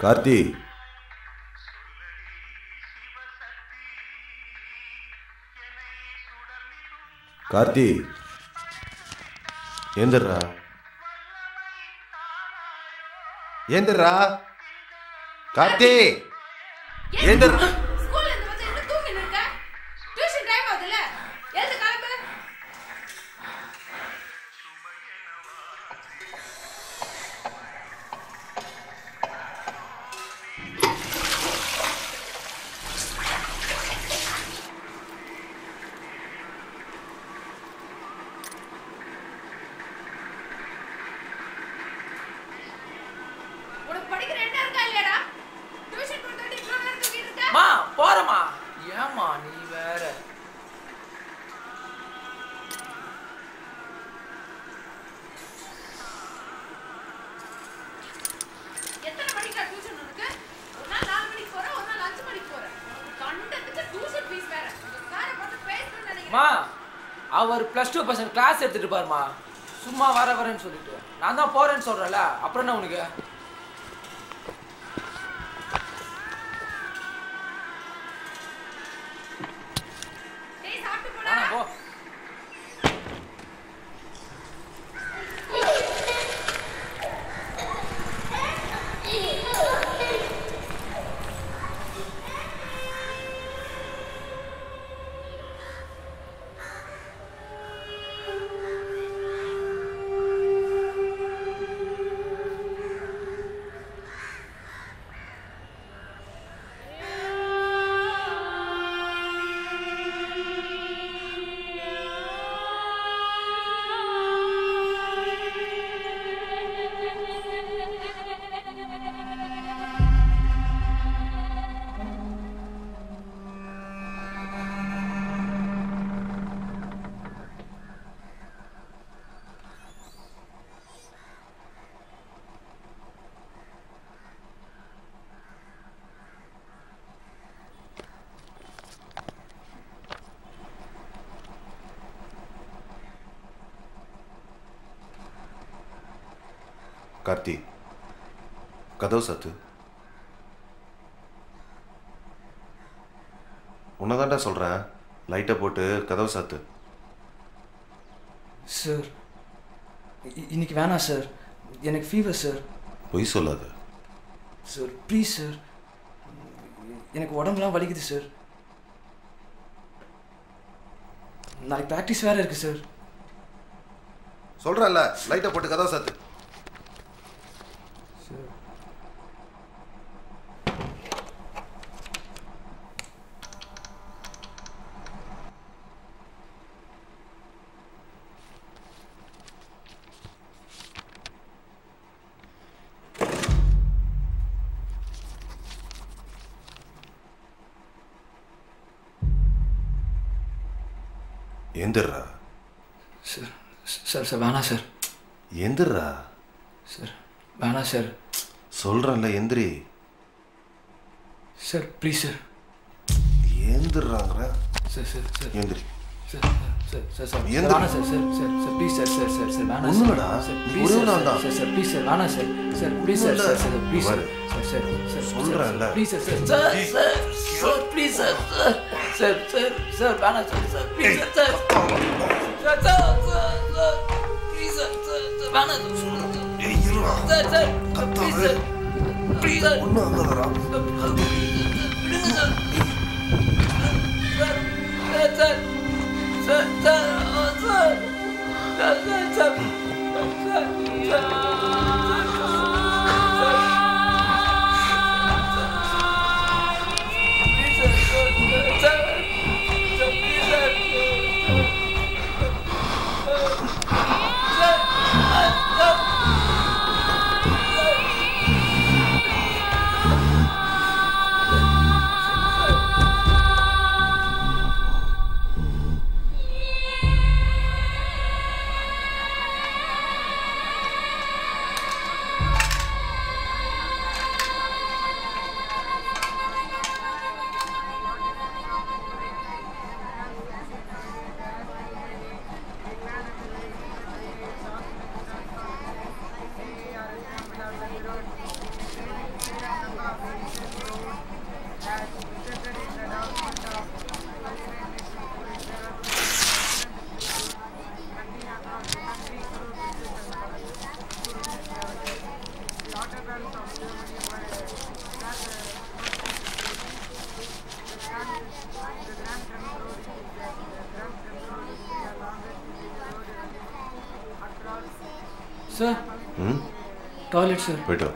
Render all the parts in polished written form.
கார்த்தி, கார்த்தி, ஏந்திரா, ஏந்திரா, கார்த்தி, ஏந்திரா. போறமா ஏமா நீ வேற எத்தனை மணிக்கு டியூஷன் உனக்கு? ஒரு நாள் 4 மணிக்கு போற, ஒரு நாள் 5 மணிக்கு போற. கண்டத்துக்கு டியூஷன் ஃபீஸ் வேற. சார பார்த்து பேசணும்னு நினைக்கிறேன். மா அவர் +2 பசங்க கிளாஸ் எடுத்துட்டு பாருமா. சும்மா வரேன்னு சொல்லிட்டு நான் தான் போறேன்னு சொல்றேன்ல, அப்புறம் என்ன உனக்கு? டேய் சாப்பிட்டு போடா. போ. கார்த்தி, கதவு சாத்து. உன்னதான்டா சொல்கிறேன், லைட்டை போட்டு கதவு சாத்து. சார் இன்னைக்கு வேணாம் சார், எனக்கு ஃபீவர் சார். பொய் சொல்லாத சார் ப்ளீஸ் சார், எனக்கு உடம்புலாம் வலிக்குது சார். நாளைக்கு ப்ராக்டிஸ் வேறு இருக்குது சார். சொல்கிறேன்ல, லைட்டை போட்டு கதவு சாத்து. சார் எந்திரா. சார் சார் சார் வேணாம் சார். எந்திரா. சார் வேணாம் சார். சொல்கிறேன்ல, எந்திரி. Sir please sir. ஏந்திராங்கிற. சார் சார் சார் எந்திரி. சார் சார் சார் சார் வேணாம் sir. Sir sir sir please sir. Sir sir sir வேணாம் ஒன்றுடா. Sir. Please sir. Sir sir please sir வேணாம் sir. Sir please sir. Sir sir please sir. Sir sir sir சொல்கிறேன்ல. Please sir. Sir sir sir please sir. Sir sir sir வேணாம் sir. Sir please sir. Sir sir sir please sir. Sir வேணாம் sir. Sir sir please sir. Please sir. ஒன்றும் ஆகாதடா. விடுங்க sir. Sir sir sir sir sir sir sir sir toilet sir. போய்ட்டு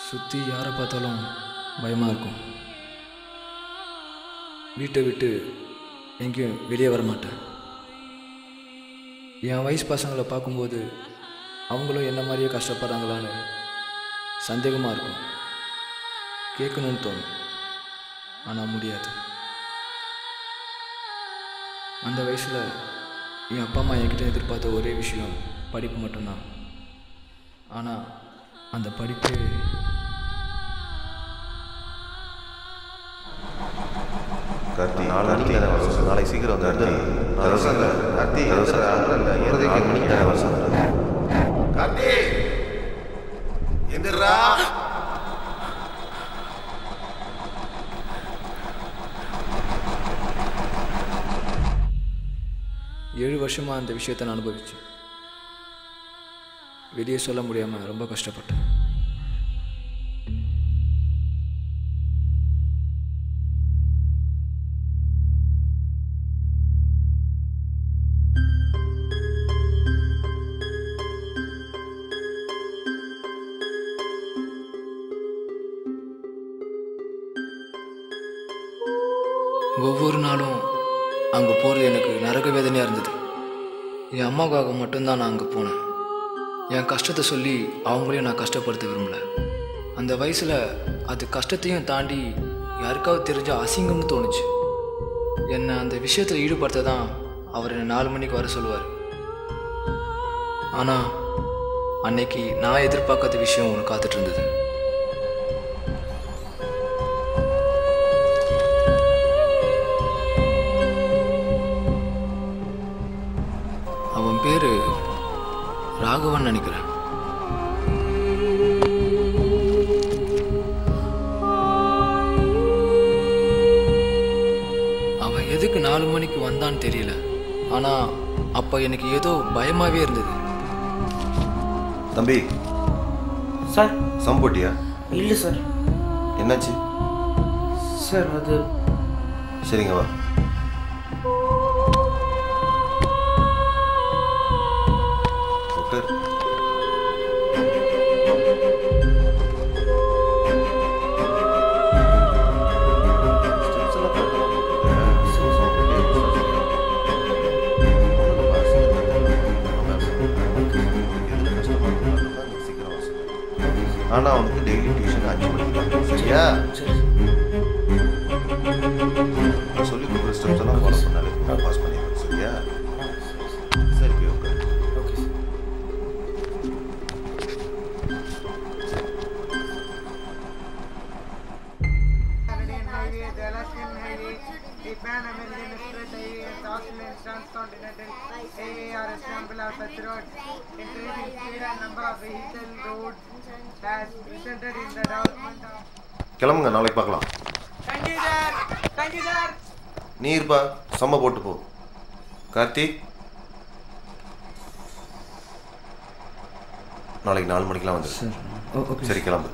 சுற்றி யாரை பார்த்தாலும் பயமாக இருக்கும். வீட்டை விட்டு எங்கேயும் வெளியே வர மாட்டேன். என் வயசு பசங்களை பார்க்கும்போது அவங்களும் என்ன மாதிரியே கஷ்டப்படுறாங்களான்னு சந்தேகமாக இருக்கும். கேட்கணுன்னு தோணும், ஆனால் முடியாது. அந்த வயசில் என் அப்பா அம்மா என்கிட்ட எதிர்பார்த்த ஒரே விஷயம் படிப்பு மட்டும்தான். ஆனால் அந்த படிப்பு நாளைக்கு சீக்கிரம் வந்து எந்திரா. 7 வருஷமாக அந்த விஷயத்தை நான் அனுபவித்தேன். வெளியே சொல்ல முடியாமல் ரொம்ப கஷ்டப்பட்டேன். ஒவ்வொரு நாளும் அங்கே போகிறது எனக்கு நரக வேதனையாக இருந்தது. என் அம்மாவுக்காக மட்டும்தான் நான் அங்கே போனேன். என் கஷ்டத்தை சொல்லி அவங்களையும் நான் கஷ்டப்படுத்த விரும்பலை. அந்த வயசில் அது கஷ்டத்தையும் தாண்டி யாருக்காவது தெரிஞ்ச அசிங்கம்னு தோணுச்சு. என்னை அந்த விஷயத்தில் ஈடுபடுத்த தான் அவர் என்னை 4 மணிக்கு வர சொல்லுவார். ஆனால் அன்னைக்கு நான் எதிர்பார்க்காத விஷயம் ஒன்று காத்துட்டு இருந்தது. அவன் பேர் ராகவன் நினைக்கிறேன். அவன் எதுக்கு 4 மணிக்கு வந்தான்னு தெரியல. ஆனால் அப்போ எனக்கு ஏதோ பயமாகவே இருந்தது. தம்பி சார் சம் போட்டியா? இல்லை சார். என்னாச்சு சார்? அது சரிங்க வா. டாக்டர் ஆனால் அவனுக்கு டெய்லி டியூஷன் 5 மணிக்கு சரியா? சொல்லி கொடுக்குற ஸ்டெப்ஸ் எல்லாம் ஃபாலோ பண்ணாலே பாஸ் பண்ணிடுவேன் சரியா? சரி போய் உட்காரு. Okay sir. Canadian Highway, the Alaskan Highway, the Pan American Express Highway, and the Australian Transcontinental example of such roads. Increasing speed and number of vehicle roads has resulted in the development of. கிளம்புங்க, நாளைக்கு பார்க்கலாம். Thank you, sir. Thank you, sir. நீ இருப்பா, சம்ம போட்டு போ. கார்த்திக், நாளைக்கு 4 மணிக்கெலாம் வந்துடு. சரி, கிளம்பு.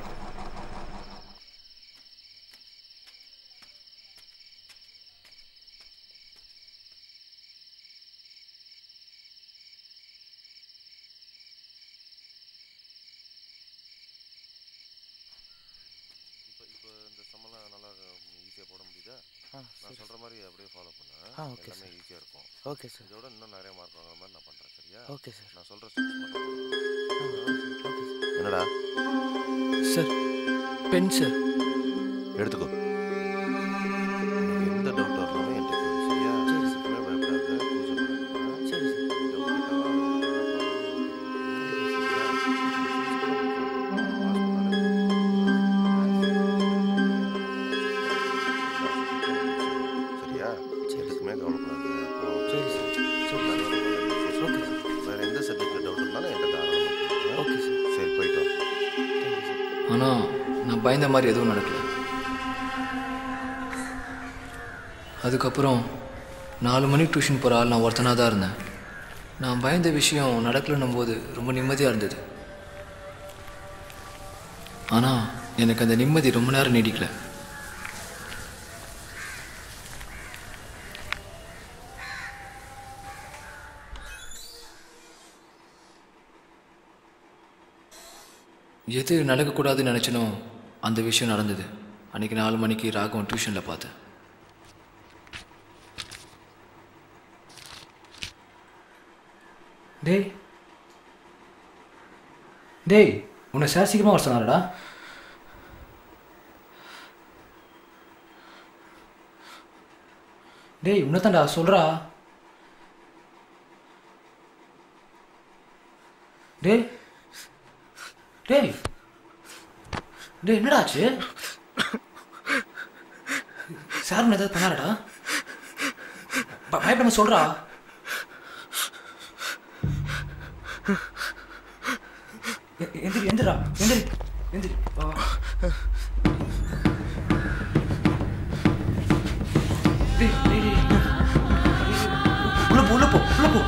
நான் சொல்கிற மாதிரி அப்படியே ஃபாலோ பண்ணு. எல்லாமே ஈஸியாக இருக்கும். Okay sir. இதோட இன்னும் நிறைய மார்க் வாங்குற மாதிரி நான் பண்ணுறேன். சரியா? Okay sir. நான் சொல்கிற ஸ்டெப்ஸ் மட்டும். என்னடா சார்? Pen sir. எடுத்துக்கோ. எந்த டவுட் வரலாமே என்கிட்ட கேளு. சரியா? பயப்படாத. சரி சார். ஆனால் நான் பயந்த மாதிரி எதுவும் நடக்கல. அதுக்கப்புறம் 4 மணிக்கு டியூஷன் போகிற ஆள் நான் ஒருத்தனாக தான் இருந்தேன். நான் பயந்த விஷயம் நடக்கலன்னும் போது ரொம்ப நிம்மதியாக இருந்தது. ஆனால் எனக்கு அந்த நிம்மதி ரொம்ப நேரம் நீடிக்கல. எது நடக்கக்கூடாதுன்னு நினச்சனோ அந்த விஷயம் நடந்தது. அன்றைக்கி 4 மணிக்கு ராகவன் டியூஷனில் பார்த்தேன். டேய் டேய் உன்னை சார் சீக்கிரமாக வர சொன்னாரடா. டேய் உன்னை தான்டா சொல்கிறா. டேய் டேய் டேய் என்னடா ஆச்சு? சார் உன்னை ஏதாவது பண்ணாரடா? பயப்படாம சொல்கிறா. எந்திரி எந்திரா எந்திரி எந்திரி. உள்ள போ உள்ள போ உள்ள போ.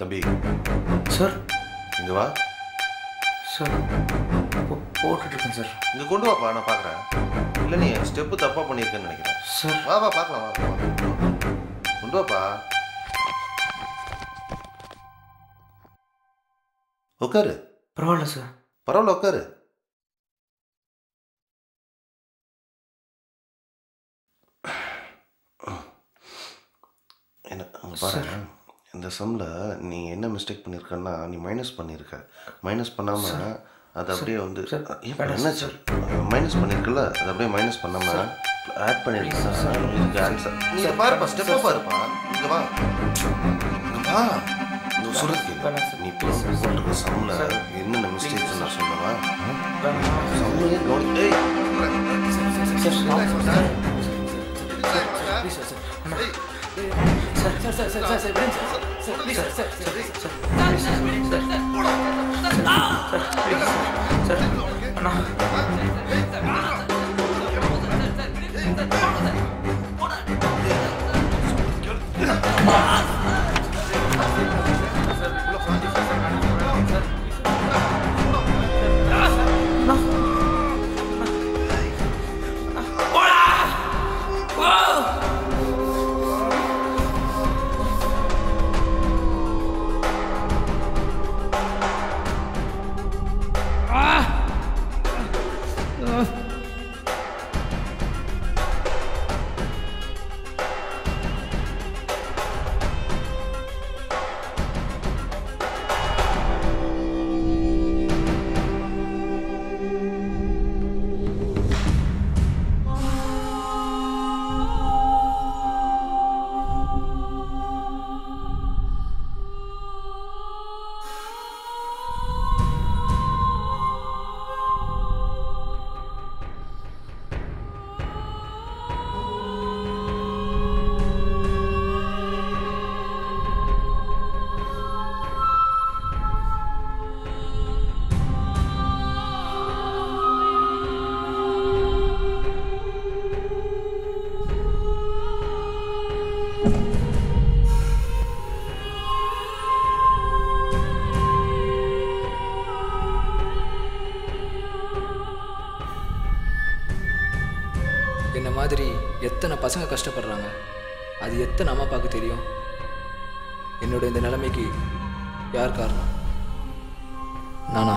தம்பி சார் இங்கே வா. சார் போட்டுட்ருக்கேன் சார். இங்கே கொண்டு வாப்பா, நான் பார்க்குறேன். இல்லை நீ ஸ்டெப்பு தப்பாக பண்ணியிருக்கேன்னு நினைக்கிறேன். சார் வா வா பார்க்கலாம். வா கொண்டு வாப்பா. உட்காரு. பரவாயில்ல சார். பரவாயில்ல உட்காரு. என்ன பாரு, இந்த சம்மில் நீ என்ன மிஸ்டேக் பண்ணியிருக்கன்னா, நீ மைனஸ் பண்ணியிருக்க. மைனஸ் பண்ணாமல் அது அப்படியே வந்து என்ன சார் மைனஸ் பண்ணியிருக்கல, அது அப்படியே மைனஸ் பண்ணாமல் ஆட் பண்ணியிருக்கேன் சார். இதுக்கு ஆன்சர் நீ பாருப்பா, ஸ்டெப்பை பாருப்பா. இங்கே வா இங்கே வா. நீ சொல்கிறது நீ போட்டிருக்க சம்மில் என்னென்ன மிஸ்டேக்ஸ் நான் சொல்லவா? சம்மையே கவனி. மாதிரி எத்தனை பசங்க கஷ்டப்படுறாங்க. அது எத்தனை அம்மா அப்பாவுக்கு தெரியும்? என்னோட இந்த நிலைமைக்கு யார் காரணம்? நானா?